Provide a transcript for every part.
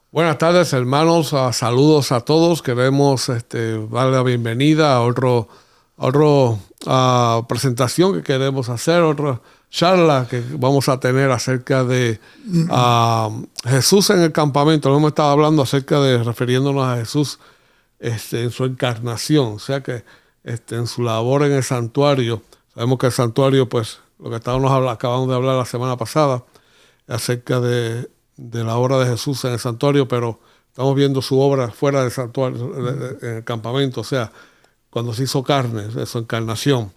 Buenas tardes, hermanos. Saludos a todos. Queremos darle la bienvenida a otro presentación que queremos hacer, otra charla que vamos a tener acerca de Jesús en el campamento. Hemos estado hablando acerca de, refiriéndonos a Jesús en su encarnación, o sea que en su labor en el santuario. Sabemos que el santuario, pues, lo que acabamos de hablar la semana pasada, acerca de la obra de Jesús en el santuario, pero estamos viendo su obra fuera del santuario, en el campamento, o sea, cuando se hizo carne, de su encarnación.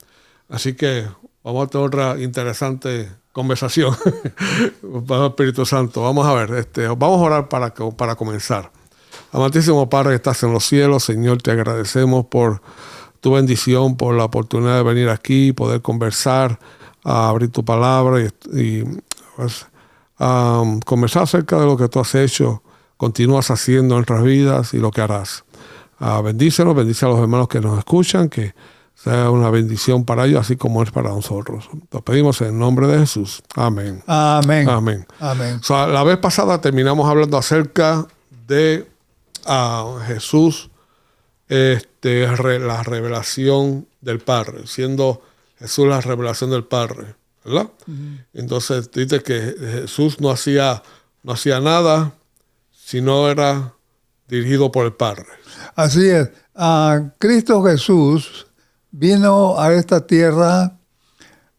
Así que vamos a tener otra interesante conversación para el Espíritu Santo. Vamos a ver, vamos a orar para comenzar. Amantísimo Padre que estás en los cielos, Señor, te agradecemos por tu bendición, por la oportunidad de venir aquí, poder conversar, abrir tu palabra y pues, conversar acerca de lo que tú has hecho, continúas haciendo en nuestras vidas y lo que harás. Bendícenos, bendice a los hermanos que nos escuchan, que sea una bendición para ellos, así como es para nosotros. Lo pedimos en el nombre de Jesús. Amén. Amén. Amén. Amén. La vez pasada terminamos hablando acerca de Jesús, la revelación del Padre, siendo Jesús la revelación del Padre, ¿verdad? Uh-huh. Entonces dice que Jesús no hacía nada si no era dirigido por el Padre. Así es. Cristo Jesús vino a esta tierra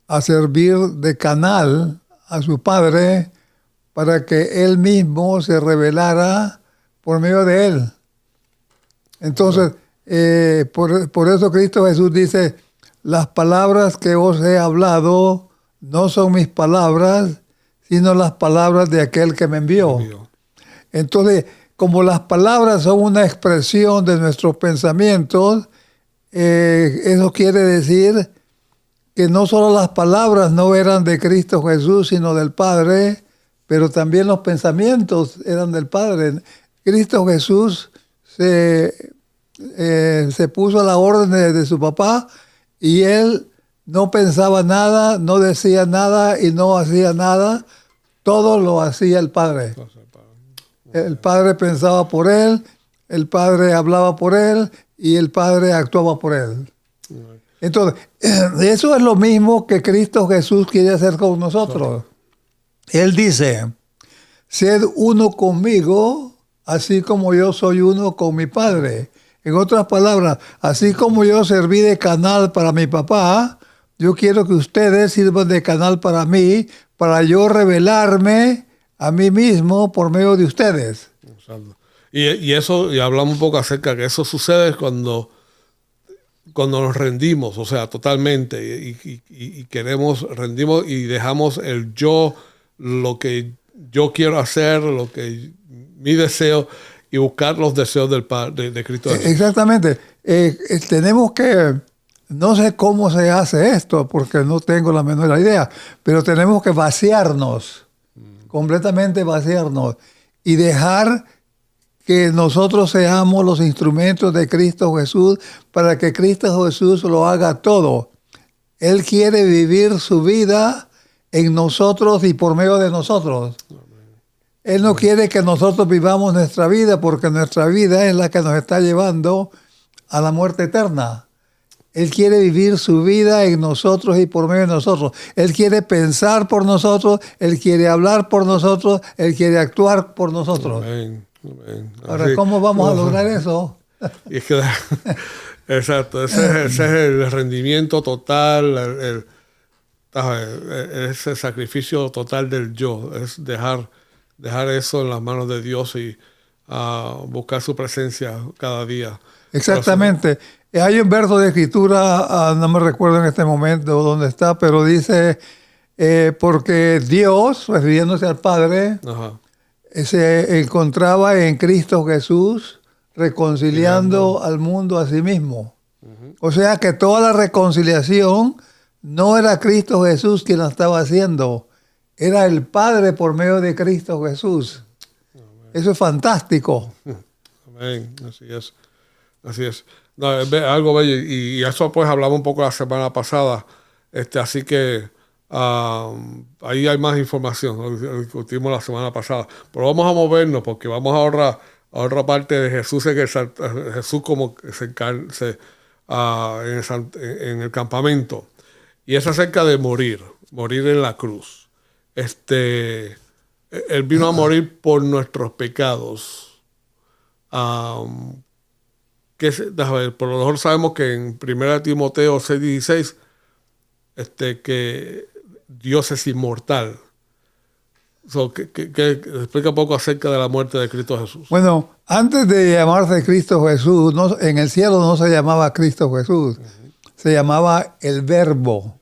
a servir de canal a su Padre para que Él mismo se revelara por medio de Él. Entonces, por eso Cristo Jesús dice, las palabras que os he hablado no son mis palabras, sino las palabras de aquel que me envió. Entonces, como las palabras son una expresión de nuestros pensamientos, eso quiere decir que no solo las palabras no eran de Cristo Jesús, sino del Padre, pero también los pensamientos eran del Padre. Cristo Jesús se puso a la orden de su papá y él no pensaba nada, no decía nada y no hacía nada. Todo lo hacía el Padre. El Padre pensaba por él, el Padre hablaba por él y el Padre actuaba por él. Entonces, eso es lo mismo que Cristo Jesús quiere hacer con nosotros. Él dice, sed uno conmigo, así como yo soy uno con mi Padre. En otras palabras, así como yo serví de canal para mi papá, yo quiero que ustedes sirvan de canal para mí, para yo revelarme a mí mismo por medio de ustedes. Exacto. Y hablamos un poco acerca de que eso sucede cuando nos rendimos, o sea, totalmente, y rendimos y dejamos el yo, lo que yo quiero hacer, mi deseo, y buscar los deseos del Padre, de Cristo Jesús. Exactamente. Tenemos que, no sé cómo se hace esto, porque no tengo la menor idea, pero tenemos que vaciarnos, completamente vaciarnos, y dejar que nosotros seamos los instrumentos de Cristo Jesús para que Cristo Jesús lo haga todo. Él quiere vivir su vida en nosotros y por medio de nosotros. Él no quiere que nosotros vivamos nuestra vida porque nuestra vida es la que nos está llevando a la muerte eterna. Él quiere vivir su vida en nosotros y por medio de nosotros. Él quiere pensar por nosotros, Él quiere hablar por nosotros, Él quiere actuar por nosotros. Amén. Amén. Ahora, ¿cómo vamos a lograr eso? Y es que, exacto, ese es el rendimiento total, ese sacrificio total del yo, es dejar eso en las manos de Dios y buscar su presencia cada día. Exactamente. Hay un verso de escritura, no me recuerdo en este momento dónde está, pero dice, porque Dios, refiriéndose al Padre, se encontraba en Cristo Jesús reconciliando al mundo a sí mismo. Uh-huh. O sea que toda la reconciliación no era Cristo Jesús quien la estaba haciendo, era el Padre por medio de Cristo Jesús. Amén. Eso es fantástico. Amén, así es. Así es. No, es algo bello. Y eso pues hablamos un poco la semana pasada. Así que ahí hay más información, lo discutimos la semana pasada. Pero vamos a movernos porque vamos ahora a otra parte de Jesús, Jesús como en el campamento. Y es acerca de morir en la cruz. Él vino a morir por nuestros pecados. Por lo mejor sabemos que en 1 Timoteo 6:16, que Dios es inmortal. Explica un poco acerca de la muerte de Cristo Jesús. Bueno, antes de llamarse Cristo Jesús, en el cielo no se llamaba Cristo Jesús, se llamaba el Verbo.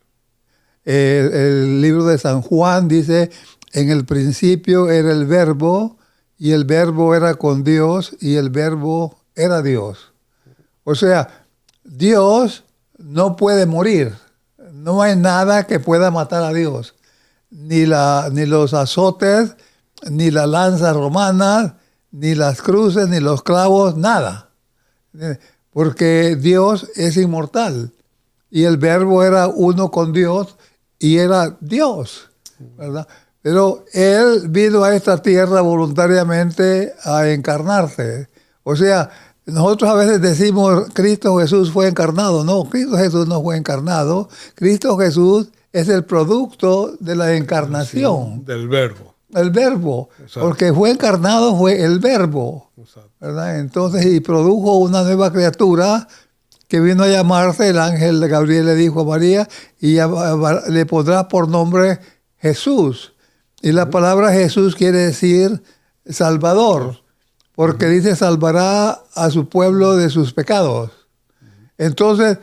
El libro de San Juan dice, en el principio era el Verbo, y el Verbo era con Dios, y el Verbo era Dios. O sea, Dios no puede morir. No hay nada que pueda matar a Dios. Ni los azotes, ni las lanzas romanas, ni las cruces, ni los clavos, nada. Porque Dios es inmortal. Y el Verbo era uno con Dios y era Dios, ¿verdad? Pero Él vino a esta tierra voluntariamente a encarnarse. O sea, nosotros a veces decimos, Cristo Jesús fue encarnado. No, Cristo Jesús no fue encarnado. Cristo Jesús es el producto de la encarnación. Del Verbo. El Verbo. Exacto. Porque fue encarnado fue el Verbo. Exacto. ¿Verdad? Entonces, y produjo una nueva criatura que vino a llamarse, el ángel de Gabriel le dijo a María, y le pondrá por nombre Jesús. Y la palabra Jesús quiere decir Salvador. Porque dice, salvará a su pueblo de sus pecados. Entonces,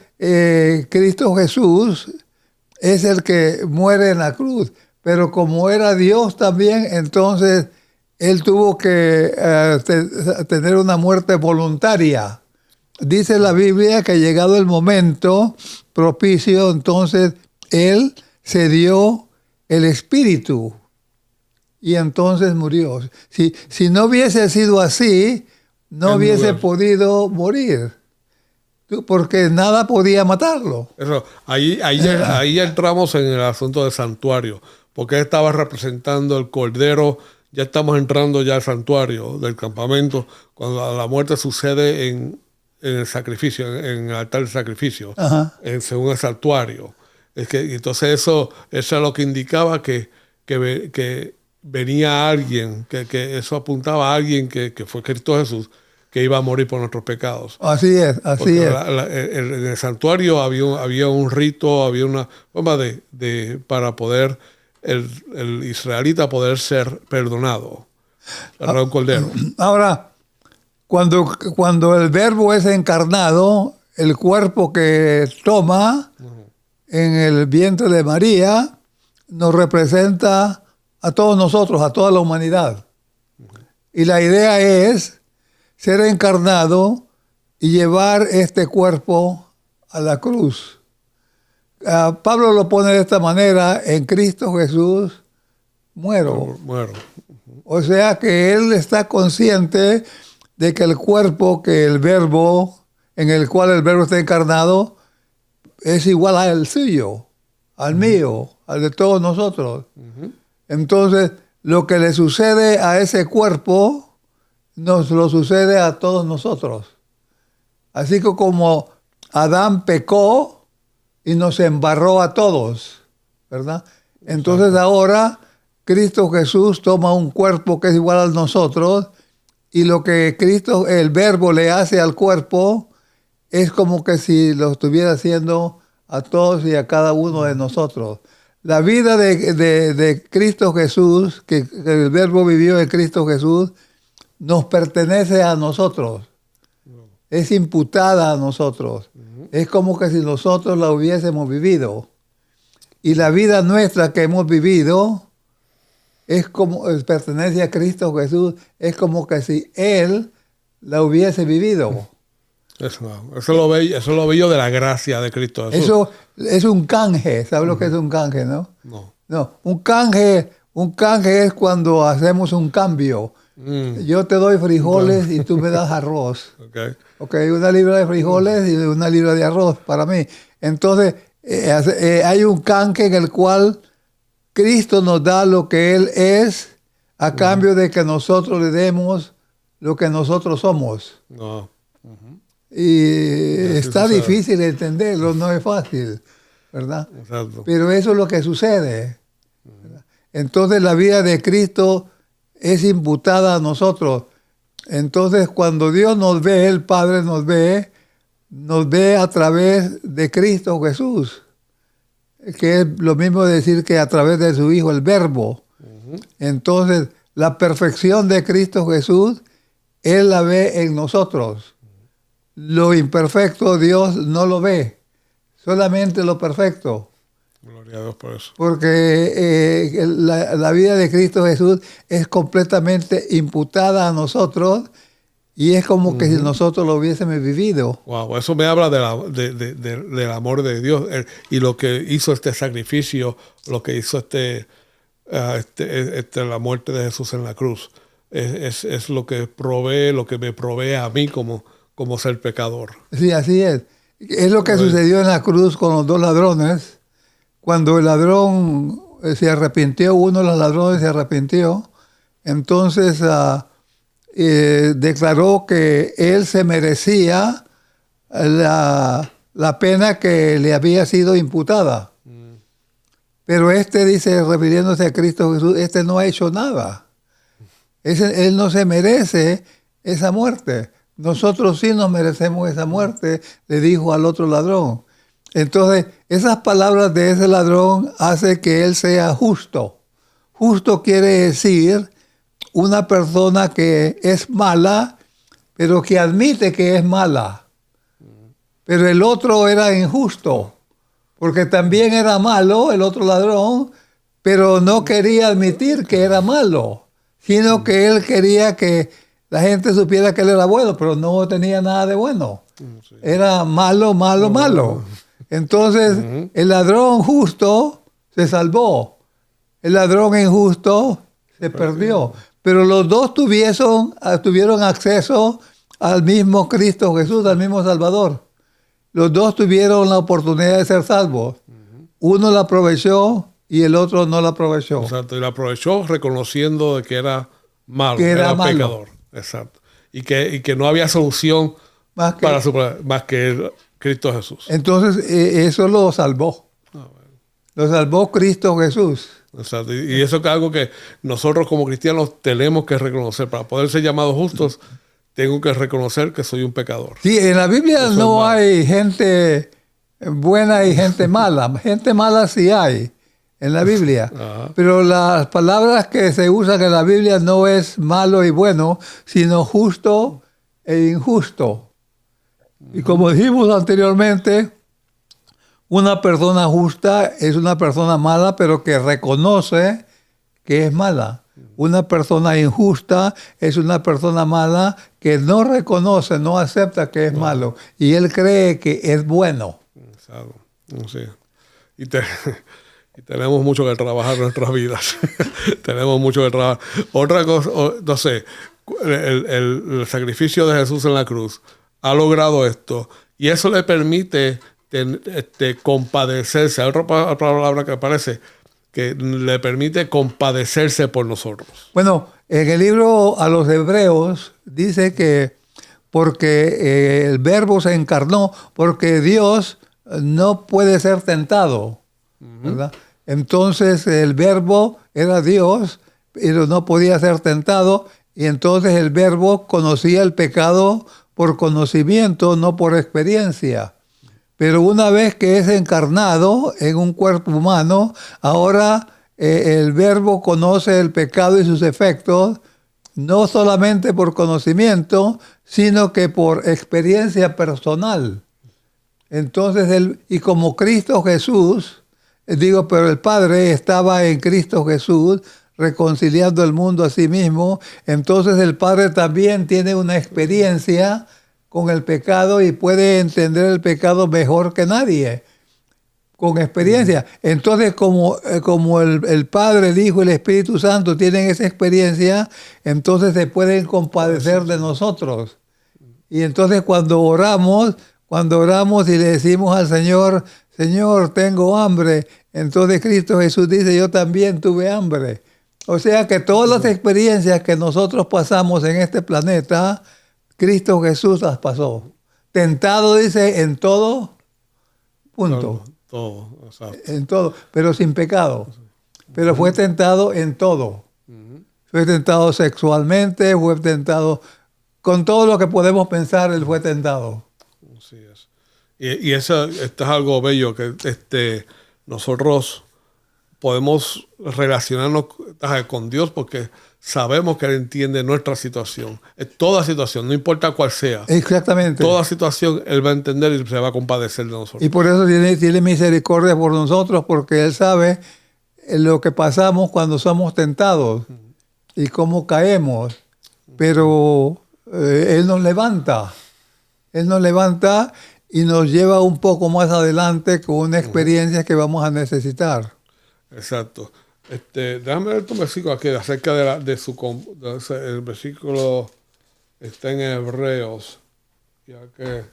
Cristo Jesús es el que muere en la cruz. Pero como era Dios también, entonces Él tuvo que tener una muerte voluntaria. Dice la Biblia que llegado el momento propicio, entonces Él se dio el Espíritu. Y entonces murió. Si no hubiese sido así, no hubiese podido morir. Porque nada podía matarlo. Eso, ahí entramos en el asunto del santuario. Porque él estaba representando el Cordero. Ya estamos entrando ya al santuario del campamento. Cuando la muerte sucede en el sacrificio, en el altar del sacrificio. Según el santuario. Entonces eso es lo que indicaba que venía alguien, que eso apuntaba a alguien que fue Cristo Jesús, que iba a morir por nuestros pecados. Así es. En el santuario había un rito, había una forma para poder el israelita poder ser perdonado. Un cordero. Ahora, cuando el Verbo es encarnado, el cuerpo que toma en el vientre de María nos representa a todos nosotros, a toda la humanidad. Y la idea es ser encarnado y llevar este cuerpo a la cruz. Pablo lo pone de esta manera: en Cristo Jesús muero. O sea que él está consciente de que el cuerpo, que el Verbo, en el cual el Verbo está encarnado, es igual al suyo, al mío, al de todos nosotros. Entonces, lo que le sucede a ese cuerpo, nos lo sucede a todos nosotros. Así que como Adán pecó y nos embarró a todos, ¿verdad? Entonces ahora Cristo Jesús toma un cuerpo que es igual a nosotros, y lo que Cristo, el Verbo, le hace al cuerpo es como que si lo estuviera haciendo a todos y a cada uno de nosotros. La vida de Cristo Jesús, que el Verbo vivió en Cristo Jesús, nos pertenece a nosotros. Es imputada a nosotros. Es como que si nosotros la hubiésemos vivido. Y la vida nuestra que hemos vivido es como pertenece a Cristo Jesús, es como que si Él la hubiese vivido. Eso lo bello de la gracia de Cristo Jesús. Eso es un canje. ¿Sabes lo que es un canje, no? No, un canje es cuando hacemos un cambio. Yo te doy frijoles y tú me das arroz. Okay, una libra de frijoles y una libra de arroz para mí. Entonces, hay un canje en el cual Cristo nos da lo que Él es a cambio de que nosotros le demos lo que nosotros somos. No. Y está sucede. difícil entenderlo, no es fácil, ¿verdad? Exacto. Pero eso es lo que sucede. ¿Verdad? Entonces la vida de Cristo es imputada a nosotros. Entonces cuando Dios nos ve, el Padre nos ve a través de Cristo Jesús, que es lo mismo decir que a través de su Hijo, el Verbo. Entonces la perfección de Cristo Jesús, Él la ve en nosotros. Lo imperfecto Dios no lo ve, solamente lo perfecto. Gloria a Dios por eso. Porque la vida de Cristo Jesús es completamente imputada a nosotros y es como que si nosotros lo hubiésemos vivido. Wow, eso me habla del amor de Dios y lo que hizo este sacrificio, lo que hizo la muerte de Jesús en la cruz. Es lo que me provee a mí como ser pecador. Sí, así es. Es lo que sucedió en la cruz con los dos ladrones. Cuando el ladrón se arrepintió, uno de los ladrones se arrepintió, entonces declaró que él se merecía la pena que le había sido imputada. Pero dice, refiriéndose a Cristo Jesús, no ha hecho nada. Él no se merece esa muerte. Nosotros sí nos merecemos esa muerte, le dijo al otro ladrón. Entonces, esas palabras de ese ladrón hacen que él sea justo. Justo quiere decir una persona que es mala, pero que admite que es mala. Pero el otro era injusto, porque también era malo, el otro ladrón, pero no quería admitir que era malo, sino que él quería que la gente supiera que él era bueno, pero no tenía nada de bueno. Era malo, malo, malo. Entonces, el ladrón justo se salvó. El ladrón injusto se perdió. Pero los dos tuvieron acceso al mismo Cristo Jesús, al mismo Salvador. Los dos tuvieron la oportunidad de ser salvos. Uno la aprovechó y el otro no la aprovechó. Exacto, y la aprovechó reconociendo de que era malo, Que era malo. Pecador. Exacto. Y que no había solución más que Cristo Jesús. Entonces, eso lo salvó. Lo salvó Cristo Jesús. Exacto. Y eso es algo que nosotros como cristianos tenemos que reconocer. Para poder ser llamados justos, tengo que reconocer que soy un pecador. Sí, en la Biblia no hay gente buena y gente mala. Gente mala sí hay en la Biblia. Pero las palabras que se usan en la Biblia no es malo y bueno, sino justo e injusto. Y como dijimos anteriormente, una persona justa es una persona mala, pero que reconoce que es mala. Una persona injusta es una persona mala que no reconoce, no acepta que es malo. Y él cree que es bueno. Exacto. Sí. Y tenemos mucho que trabajar en nuestras vidas. Tenemos mucho que trabajar. Otra cosa, no sé, el sacrificio de Jesús en la cruz ha logrado esto. Y eso le permite compadecerse. Hay otra palabra que aparece que le permite compadecerse por nosotros. Bueno, en el libro a los Hebreos dice que porque el Verbo se encarnó, porque Dios no puede ser tentado, ¿verdad? Entonces el Verbo era Dios, pero no podía ser tentado, y entonces el Verbo conocía el pecado por conocimiento, no por experiencia. Pero una vez que es encarnado en un cuerpo humano, ahora el Verbo conoce el pecado y sus efectos, no solamente por conocimiento, sino que por experiencia personal. Entonces, y como Cristo Jesús, pero el Padre estaba en Cristo Jesús, reconciliando el mundo a sí mismo, entonces el Padre también tiene una experiencia con el pecado y puede entender el pecado mejor que nadie, con experiencia. Entonces, como el Padre, el Hijo y el Espíritu Santo tienen esa experiencia, entonces se pueden compadecer de nosotros. Y entonces cuando oramos y le decimos al Señor, Señor, tengo hambre, Entonces Cristo Jesús dice, yo también tuve hambre. O sea que todas las experiencias que nosotros pasamos en este planeta, Cristo Jesús las pasó. Tentado, dice, en todo, punto. Todo, exacto. En todo, pero sin pecado. Pero fue tentado en todo. Fue tentado sexualmente, fue tentado con todo lo que podemos pensar, él fue tentado. Así es. Y esto es algo bello, que nosotros podemos relacionarnos con Dios porque sabemos que Él entiende nuestra situación. Toda situación, no importa cuál sea. Exactamente. Toda situación Él va a entender y se va a compadecer de nosotros. Y por eso tiene misericordia por nosotros, porque Él sabe lo que pasamos cuando somos tentados y cómo caemos. Pero Él nos levanta. Él nos levanta y nos lleva un poco más adelante con una experiencia que vamos a necesitar. Exacto. Déjame ver tu versículo aquí acerca el versículo está en Hebreos, ya que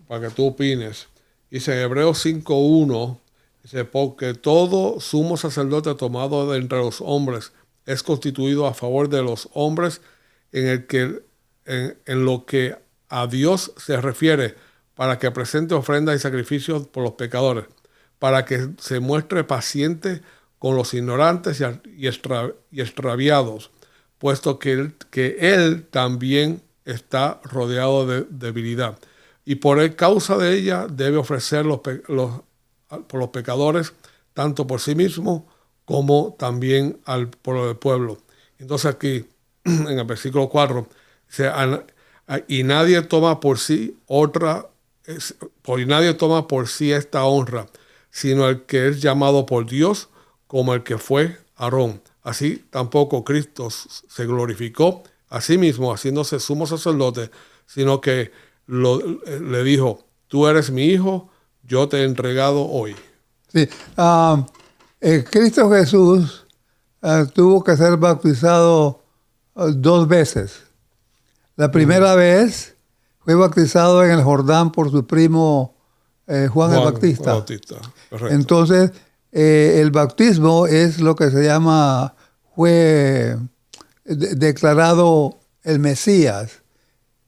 para que tú opines. Dice en Hebreos 5:1, dice, porque todo sumo sacerdote tomado de entre los hombres es constituido a favor de los hombres en lo que a Dios se refiere, para que presente ofrendas y sacrificios por los pecadores, para que se muestre paciente con los ignorantes y extraviados, puesto que él también está rodeado de debilidad. Y por causa de ella debe ofrecer por los pecadores, tanto por sí mismo como también por el pueblo. Entonces aquí, en el versículo 4, dice, y nadie toma por sí esta honra, sino el que es llamado por Dios, como el que fue Aarón. Así tampoco Cristo se glorificó a sí mismo, haciéndose sumo sacerdote, sino que le dijo, tú eres mi hijo, yo te he entregado hoy. Sí. Cristo Jesús tuvo que ser bautizado 2 veces. La primera vez fue bautizado en el Jordán por su primo Juan el Bautista. Entonces, el bautismo es lo que se llama, fue declarado el Mesías.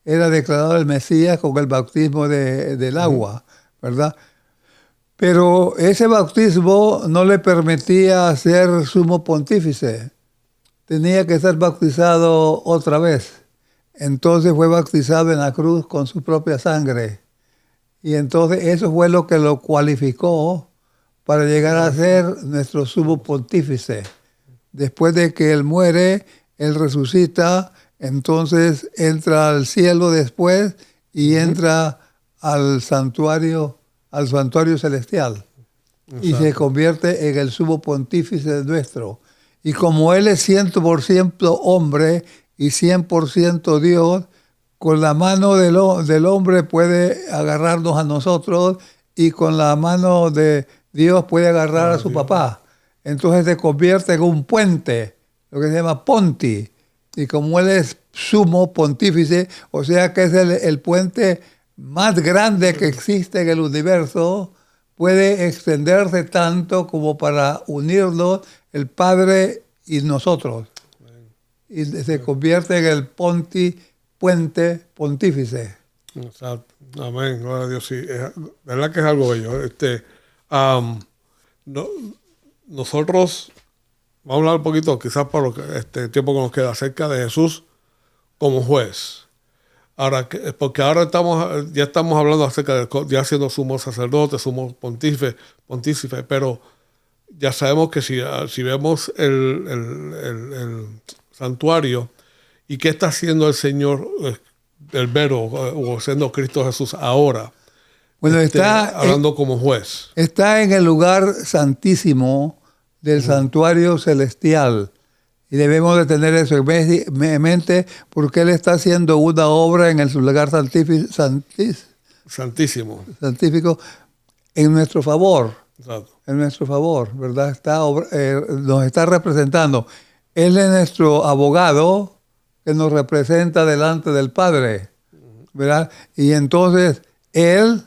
Era declarado el Mesías con el bautismo del agua, ¿verdad? Pero ese bautismo no le permitía ser sumo pontífice. Tenía que ser bautizado otra vez. Entonces fue bautizado en la cruz con su propia sangre. Y entonces eso fue lo que lo cualificó para llegar a ser nuestro sumo pontífice. Después de que Él muere, Él resucita, entonces entra al cielo después y entra al santuario celestial. Exacto. Y se convierte en el sumo pontífice nuestro. Y como Él es 100% hombre y 100% Dios, con la mano del hombre puede agarrarnos a nosotros y con la mano de Dios puede agarrar a su papá. Entonces se convierte en un puente, lo que se llama ponti. Y como Él es sumo pontífice, o sea que es el puente más grande que existe en el universo, puede extenderse tanto como para unirnos el Padre y nosotros. Y se convierte en el puente pontífice. Exacto. Amén. Gloria a Dios. Sí, verdad que es algo bello. Nosotros vamos a hablar un poquito, quizás por el tiempo que nos queda, acerca de Jesús como juez. Ahora, porque ahora ya estamos hablando acerca de ya siendo sumo sacerdote, sumo pontífice, pero ya sabemos que si vemos el santuario y qué está haciendo el Señor, el Verbo, o siendo Cristo Jesús ahora, bueno, está hablando como juez. Está en el lugar santísimo del santuario celestial. Y debemos de tener eso en mente porque Él está haciendo una obra en el lugar santísimo en nuestro favor. Exacto. En nuestro favor, ¿verdad? Nos está representando. Él es nuestro abogado que nos representa delante del Padre, ¿verdad? Y entonces Él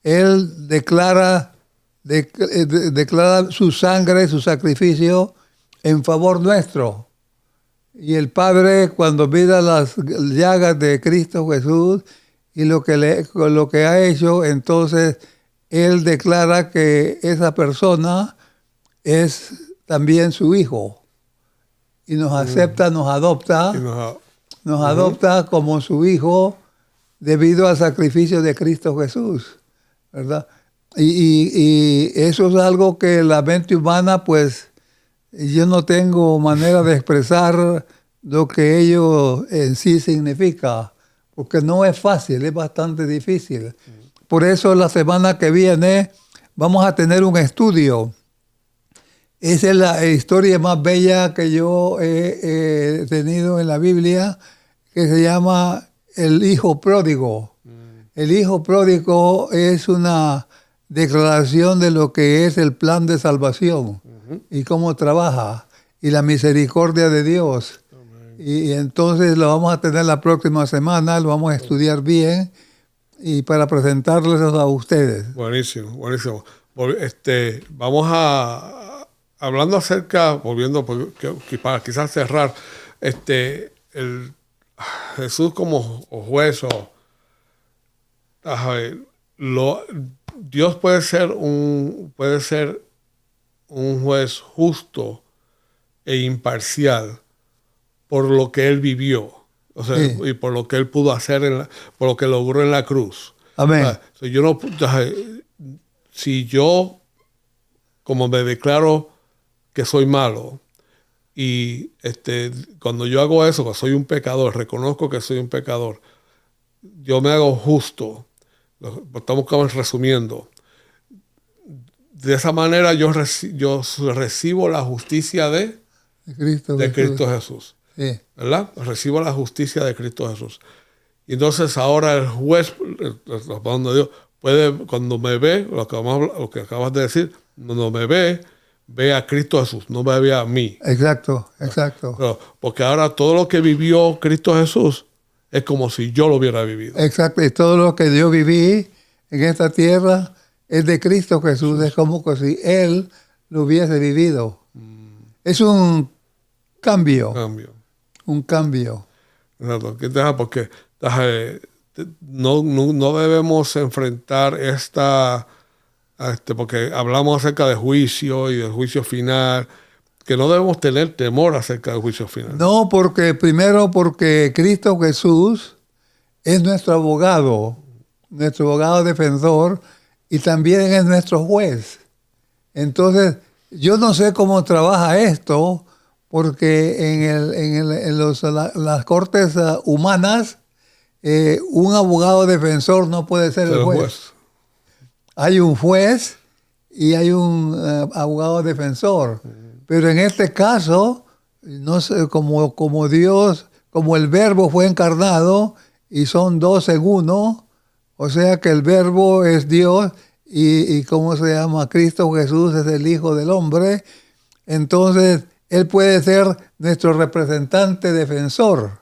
declara declara su sangre, su sacrificio en favor nuestro. Y el Padre, cuando mira las llagas de Cristo Jesús y lo que ha hecho, entonces Él declara que esa persona es también su hijo. Y nos acepta, nos adopta, nos adopta como su hijo debido al sacrificio de Cristo Jesús, ¿verdad? Y eso es algo que la mente humana, pues, yo no tengo manera de expresar lo que ello en sí significa, porque no es fácil, es bastante difícil. Por eso la semana que viene vamos a tener un estudio. Esa es la historia más bella que yo he tenido en la Biblia, que se llama El Hijo Pródigo. El Hijo Pródigo es una declaración de lo que es el plan de salvación y cómo trabaja y la misericordia de Dios. Y entonces lo vamos a tener la próxima semana, lo vamos a estudiar bien y para presentarles a ustedes. Buenísimo, buenísimo. Vamos a, hablando acerca, volviendo, para quizás cerrar, el Jesús como juez Dios puede ser un juez justo e imparcial por lo que Él vivió, o sea, sí, y por lo que Él pudo hacer, por lo que logró en la cruz. Amén. Si yo, como me declaro que soy malo, y cuando yo hago eso, que soy un pecador, reconozco que soy un pecador, yo me hago justo. Estamos resumiendo. De esa manera yo recibo la justicia de Cristo Jesús. Sí. ¿Verdad? Recibo la justicia de Cristo Jesús. Y entonces ahora el juez, Dios, puede, cuando me ve, lo que acabas de decir, cuando me ve a Cristo Jesús, no me ve a mí. Exacto. Pero, porque ahora todo lo que vivió Cristo Jesús es como si yo lo hubiera vivido. Exacto, y todo lo que yo viví en esta tierra es de Cristo Jesús, es como que si Él lo hubiese vivido. Es un cambio. Un cambio. Porque no debemos enfrentar porque hablamos acerca de juicio y del juicio final, que no debemos tener temor acerca del juicio final. No, porque Cristo Jesús es nuestro abogado defensor, y también es nuestro juez. Entonces, yo no sé cómo trabaja esto, porque en las cortes humanas, un abogado defensor no puede ser el juez. Hay un juez y hay un abogado defensor. Pero en este caso, no sé, como Dios, como el Verbo fue encarnado y son dos en uno, o sea que el Verbo es Dios y ¿cómo se llama? Cristo Jesús es el Hijo del Hombre. Entonces, Él puede ser nuestro representante defensor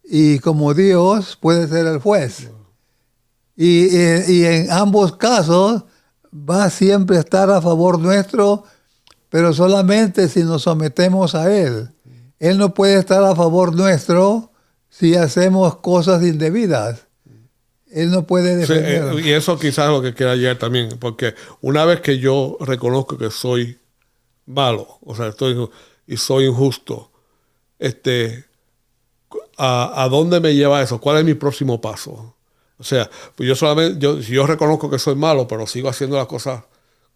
y como Dios puede ser el juez. Y en ambos casos va siempre a estar a favor nuestro, pero solamente si nos sometemos a Él. Él no puede estar a favor nuestro si hacemos cosas indebidas. Él no puede defendernos. Sí, y eso quizás es lo que queda ayer también, porque una vez que yo reconozco que soy malo, o sea, soy injusto, ¿a dónde me lleva eso? ¿Cuál es mi próximo paso? O sea, pues si yo reconozco que soy malo, pero sigo haciendo las cosas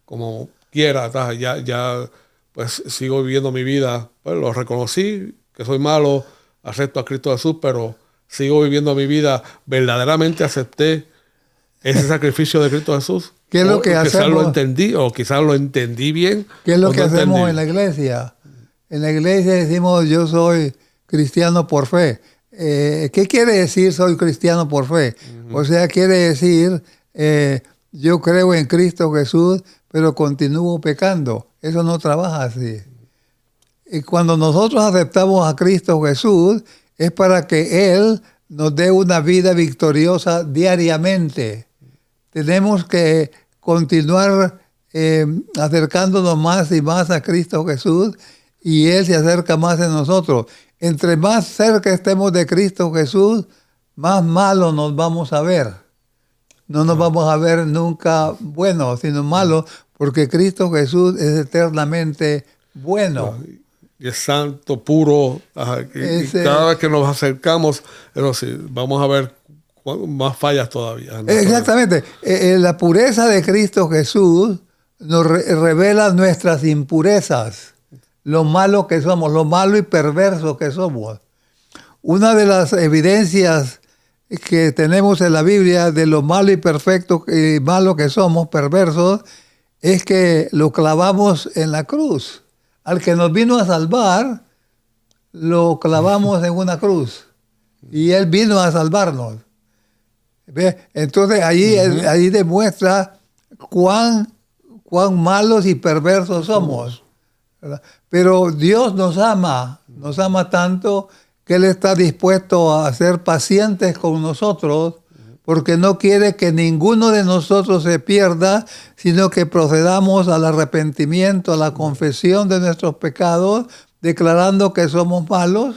como quiera, ya pues sigo viviendo mi vida, pues lo reconocí que soy malo, acepto a Cristo Jesús, pero sigo viviendo mi vida, verdaderamente acepté ese sacrificio de Cristo Jesús. ¿Qué es lo que hacemos? Quizás lo entendí, o quizás lo entendí bien. ¿Qué es lo que hacemos en la iglesia? En la iglesia decimos, yo soy cristiano por fe. ¿Qué quiere decir soy cristiano por fe? O sea, quiere decir, yo creo en Cristo Jesús, pero continúo pecando. Eso no trabaja así. Y cuando nosotros aceptamos a Cristo Jesús, es para que Él nos dé una vida victoriosa diariamente. Tenemos que continuar acercándonos más y más a Cristo Jesús, y Él se acerca más a nosotros. Entre más cerca estemos de Cristo Jesús, más malos nos vamos a ver. No nos vamos a ver nunca buenos, sino malos, porque Cristo Jesús es eternamente bueno. Y es santo, puro. Y cada vez que nos acercamos, pero sí, vamos a ver más fallas todavía. Exactamente. La pureza de Cristo Jesús nos revela nuestras impurezas, lo malo que somos, lo malo y perverso que somos. Una de las evidencias que tenemos en la Biblia de lo malo y perfecto y malo que somos, perversos, es que lo clavamos en la cruz. Al que nos vino a salvar, lo clavamos en una cruz. Y Él vino a salvarnos. ¿Ve? Entonces ahí demuestra cuán malos y perversos somos, ¿verdad? Pero Dios nos ama tanto que Él está dispuesto a ser pacientes con nosotros, porque no quiere que ninguno de nosotros se pierda, sino que procedamos al arrepentimiento, a la confesión de nuestros pecados, declarando que somos malos,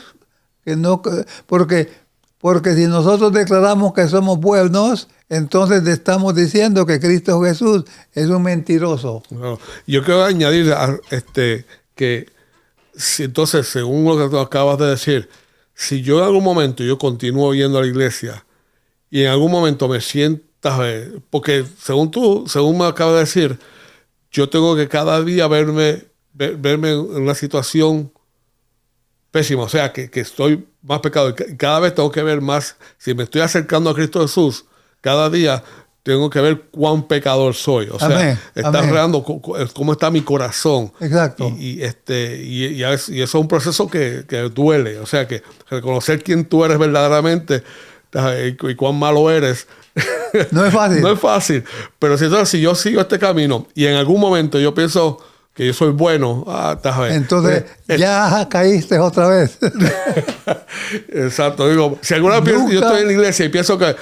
porque si nosotros declaramos que somos buenos, entonces le estamos diciendo que Cristo Jesús es un mentiroso. Bueno, yo quiero añadir que si entonces, según lo que tú acabas de decir, si yo en algún momento yo continúo yendo a la iglesia y en algún momento me sientas, porque según me acabas de decir, yo tengo que cada día verme en una situación pésima, o sea, que estoy más pecado. Y cada vez tengo que ver más, si me estoy acercando a Cristo Jesús, cada día tengo que ver cuán pecador soy. O sea, estar reando cómo está mi corazón. Exacto. Y eso es un proceso que duele. O sea, que reconocer quién tú eres verdaderamente y cuán malo eres. No es fácil. No es fácil. Pero si yo sigo este camino y en algún momento yo pienso que yo soy bueno, entonces ya caíste otra vez. Exacto. Digo, si alguna vez yo estoy en la iglesia y pienso que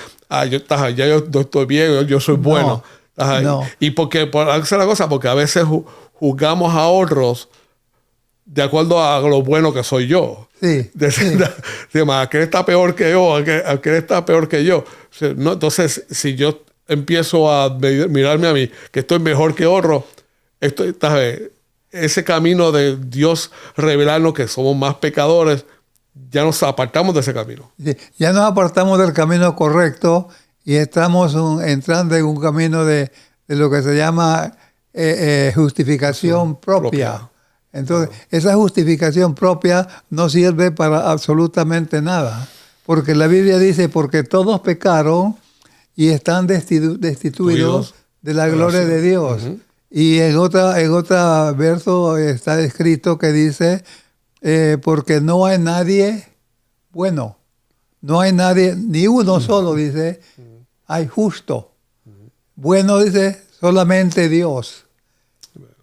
yo estoy bien, yo soy bueno. No. Y por hacer la cosa, porque a veces juzgamos a otros de acuerdo a lo bueno que soy yo. Sí. Aquel está peor que yo, aquel está peor que yo. No, entonces, si yo empiezo a mirarme a mí, que estoy mejor que otro, ese camino de Dios revelarnos que somos más pecadores, ya nos apartamos de ese camino. Ya nos apartamos del camino correcto y estamos entrando en un camino de lo que se llama justificación propia. Entonces, esa justificación propia no sirve para absolutamente nada, porque la Biblia dice, porque todos pecaron y están destituidos de la gloria de Dios. Uh-huh. Y en otro verso está escrito que dice, porque no hay nadie bueno, no hay nadie, ni uno solo, dice, hay justo. Bueno, dice, solamente Dios.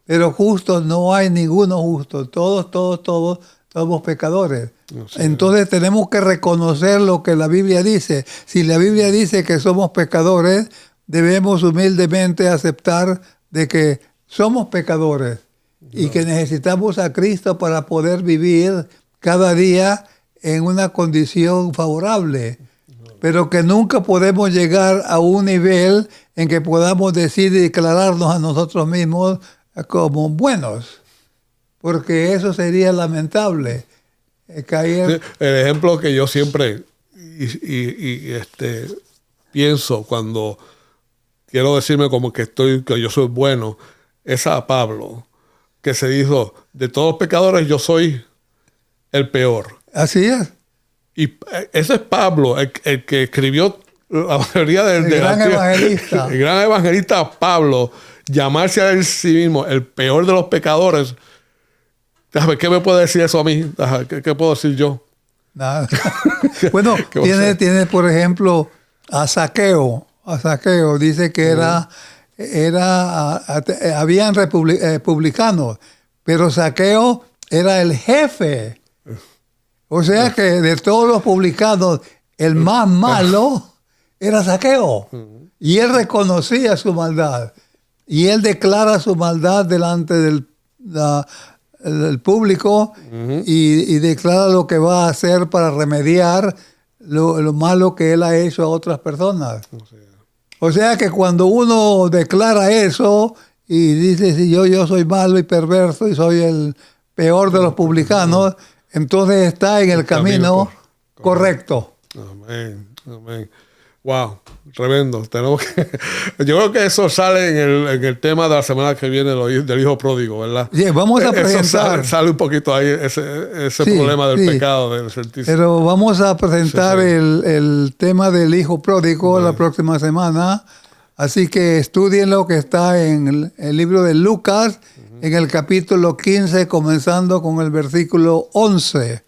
Pero justo no hay ninguno justo, todos somos pecadores. No sé. Entonces tenemos que reconocer lo que la Biblia dice. Si la Biblia dice que somos pecadores, debemos humildemente aceptar de que somos pecadores y que necesitamos a Cristo para poder vivir cada día en una condición favorable, pero que nunca podemos llegar a un nivel en que podamos decir y declararnos a nosotros mismos como buenos, porque eso sería lamentable. Caer. El ejemplo que yo siempre pienso cuando quiero decirme como que yo soy bueno, es a Pablo, que se dijo, de todos los pecadores yo soy el peor. Así es. Y ese es Pablo, el que escribió la mayoría del gran evangelista. El gran evangelista Pablo, llamarse a él sí mismo el peor de los pecadores. ¿Qué me puede decir eso a mí? ¿Qué puedo decir yo? Nada. Bueno, tiene por ejemplo a Zaqueo. Dice que habían publicanos, pero Zaqueo era el jefe. O sea que de todos los publicanos, el más malo era Zaqueo. Y él reconocía su maldad. y él declara su maldad delante del el público y declara lo que va a hacer para remediar lo malo que él ha hecho a otras personas. O sea que cuando uno declara eso y dice, si yo soy malo y perverso y soy el peor de los publicanos, entonces está en el camino correcto. Amén, amén. Wow, tremendo. Yo creo que eso sale en el tema de la semana que viene del hijo pródigo, ¿verdad? Sí, vamos a presentar. Eso sale un poquito ahí, ese problema del pecado, del sentirse. Pero vamos a presentar el tema del hijo pródigo la próxima semana. Así que estudien lo que está en el libro de Lucas, en el capítulo 15, comenzando con el versículo 11.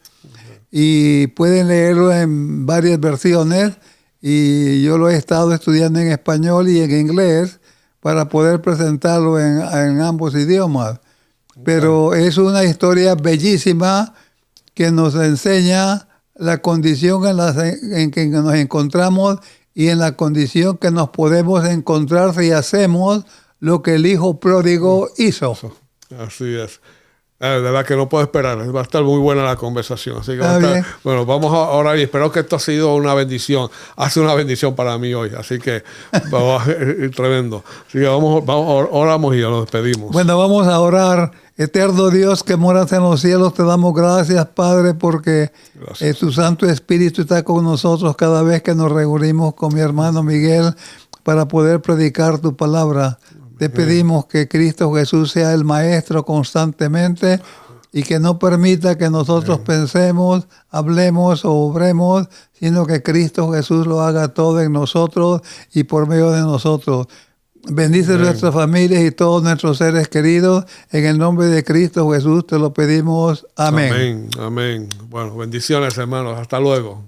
Y pueden leerlo en varias versiones. Y yo lo he estado estudiando en español y en inglés para poder presentarlo en ambos idiomas. Pero es una historia bellísima que nos enseña la condición en que nos encontramos y en la condición que nos podemos encontrar si hacemos lo que el hijo pródigo hizo. Así es. De verdad que no puedo esperar. Va a estar muy buena la conversación. Así que bueno, vamos a orar y espero que esto ha sido una bendición. Ha sido una bendición para mí hoy. Así que tremendo. Así que oramos y nos despedimos. Bueno, vamos a orar. Eterno Dios que moras en los cielos, te damos gracias, Padre, porque tu Santo Espíritu está con nosotros cada vez que nos reunimos con mi hermano Miguel para poder predicar tu palabra. Te pedimos que Cristo Jesús sea el Maestro constantemente y que no permita que nosotros pensemos, hablemos o obremos, sino que Cristo Jesús lo haga todo en nosotros y por medio de nosotros. Bendice nuestras familias y todos nuestros seres queridos. En el nombre de Cristo Jesús te lo pedimos. Amén. Amén, amén. Bueno, bendiciones, hermanos. Hasta luego.